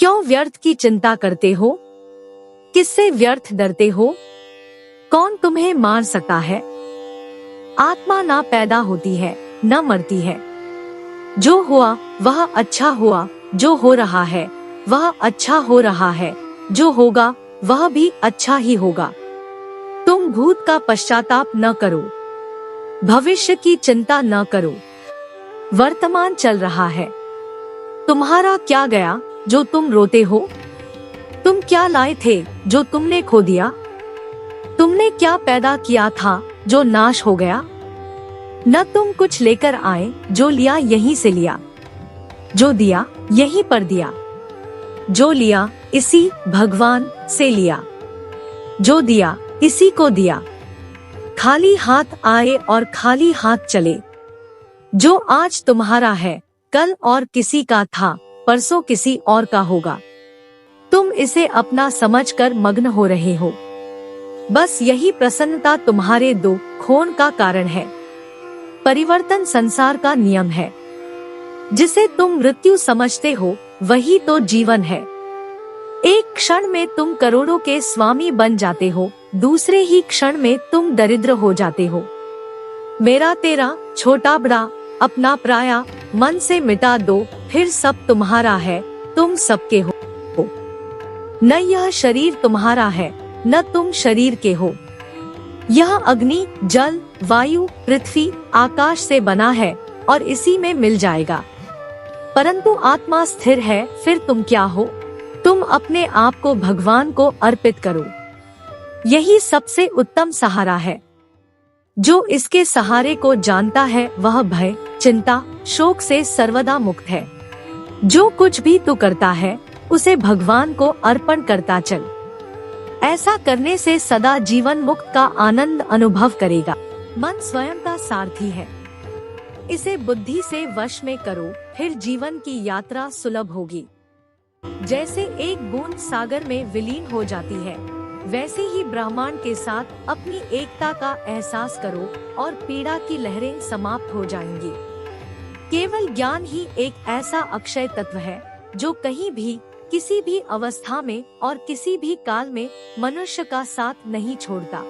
क्यों व्यर्थ की चिंता करते हो? किससे व्यर्थ डरते हो? कौन तुम्हें मार सकता है? आत्मा ना पैदा होती है न मरती है। जो हुआ वह अच्छा हुआ, जो हो रहा है वह अच्छा हो रहा है, जो होगा वह भी अच्छा ही होगा। तुम भूत का पश्चाताप न करो, भविष्य की चिंता न करो। वर्तमान चल रहा है। तुम्हारा क्या गया जो तुम रोते हो? तुम क्या लाए थे जो तुमने खो दिया? तुमने क्या पैदा किया था जो नाश हो गया? न तुम कुछ लेकर आए, जो लिया यहीं से लिया, जो दिया यहीं पर दिया, जो लिया इसी भगवान से लिया, जो दिया इसी को दिया। खाली हाथ आए और खाली हाथ चले। जो आज तुम्हारा है कल और किसी का था, परसों किसी और का होगा। तुम इसे अपना समझकर मग्न हो रहे हो। बस यही प्रसन्नता तुम्हारे दुख खोन का कारण है। परिवर्तन संसार का नियम है। जिसे तुम मृत्यु समझते हो वही तो जीवन है। एक क्षण में तुम करोड़ों के स्वामी बन जाते हो, दूसरे ही क्षण में तुम दरिद्र हो जाते हो। मेरा तेरा, छोटा बड़ा, अपना पराया मन से मिटा दो, फिर सब तुम्हारा है, तुम सबके हो। न यह शरीर तुम्हारा है, न तुम शरीर के हो। यह अग्नि, जल, वायु, पृथ्वी, आकाश से बना है और इसी में मिल जाएगा। परंतु आत्मा स्थिर है, फिर तुम क्या हो? तुम अपने आप को भगवान को अर्पित करो। यही सबसे उत्तम सहारा है। जो इसके सहारे को जानता है वह भय, चिंता, शोक से सर्वदा मुक्त है। जो कुछ भी तू करता है उसे भगवान को अर्पण करता चल। ऐसा करने से सदा जीवन मुक्त का आनंद अनुभव करेगा। मन स्वयं का सारथी है। इसे बुद्धि से वश में करो, फिर जीवन की यात्रा सुलभ होगी। जैसे एक बूंद सागर में विलीन हो जाती है, वैसे ही ब्रह्मांड के साथ अपनी एकता का एहसास करो और पीड़ा की लहरें समाप्त हो जाएंगी। केवल ज्ञान ही एक ऐसा अक्षय तत्व है जो कहीं भी, किसी भी अवस्था में और किसी भी काल में मनुष्य का साथ नहीं छोड़ता।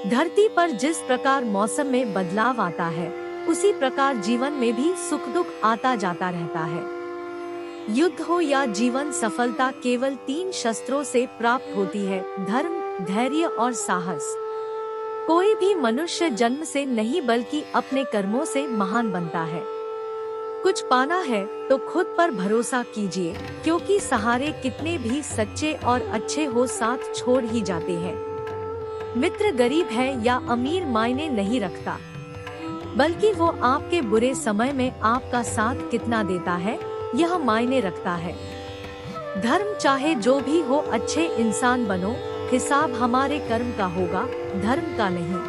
धरती पर जिस प्रकार मौसम में बदलाव आता है, उसी प्रकार जीवन में भी सुख दुख आता जाता रहता है। युद्ध हो या जीवन सफलता केवल 3 शस्त्रों से प्राप्त होती है: धर्म, धैर्य और साहस। कोई भी मनुष्य जन्म से नहीं बल्कि अपने कर्मों से महान बनता है। कुछ पाना है तो खुद पर भरोसा कीजिए, क्योंकि सहारे कितने भी सच्चे और अच्छे हो साथ छोड़ ही जाते हैं। मित्र गरीब है या अमीर मायने नहीं रखता, बल्कि वो आपके बुरे समय में आपका साथ कितना देता है यह मायने रखता है। धर्म चाहे जो भी हो, अच्छे इंसान बनो, हिसाब हमारे कर्म का होगा, धर्म का नहीं।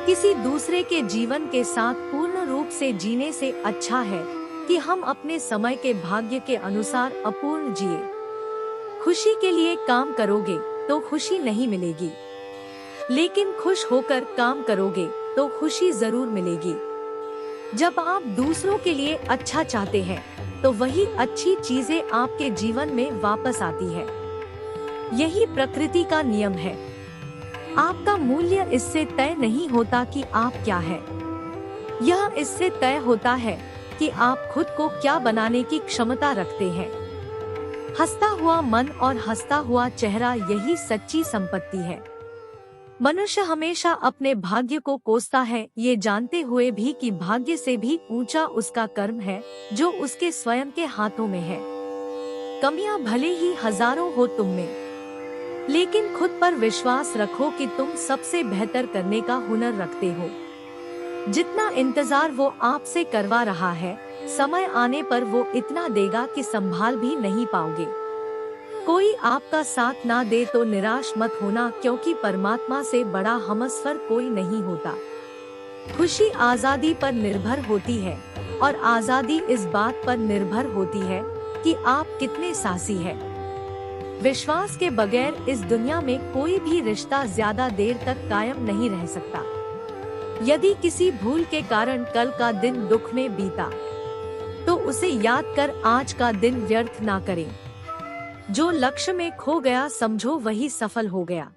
किसी दूसरे के जीवन के साथ पूर्ण रूप से जीने से अच्छा है कि हम अपने समय के भाग्य के अनुसार अपूर्ण जिए। खुशी के लिए काम करोगे तो खुशी नहीं मिलेगी, लेकिन खुश होकर काम करोगे तो खुशी जरूर मिलेगी। जब आप दूसरों के लिए अच्छा चाहते हैं तो वही अच्छी चीजें आपके जीवन में वापस आती है। यही प्रकृति का नियम है। आपका मूल्य इससे तय नहीं होता कि आप क्या है, यह इससे तय होता है कि आप खुद को क्या बनाने की क्षमता रखते हैं। हंसता हुआ मन और हंसता हुआ चेहरा, यही सच्ची संपत्ति है। मनुष्य हमेशा अपने भाग्य को कोसता है, ये जानते हुए भी कि भाग्य से भी ऊंचा उसका कर्म है जो उसके स्वयं के हाथों में है। कमियां भले ही हजारों हो तुम में, लेकिन खुद पर विश्वास रखो कि तुम सबसे बेहतर करने का हुनर रखते हो। जितना इंतजार वो आपसे करवा रहा है, समय आने पर वो इतना देगा कि संभाल भी नहीं पाओगे। कोई आपका साथ ना दे तो निराश मत होना, क्योंकि परमात्मा से बड़ा हमसफर कोई नहीं होता। खुशी आजादी पर निर्भर होती है और आजादी इस बात पर निर्भर होती है कि आप कितने साहसी हैं। विश्वास के बगैर इस दुनिया में कोई भी रिश्ता ज्यादा देर तक कायम नहीं रह सकता। यदि किसी भूल के कारण कल का दिन दुख में बीता, तो उसे याद कर आज का दिन व्यर्थ ना करें। जो लक्ष्य में खो गया समझो वही सफल हो गया।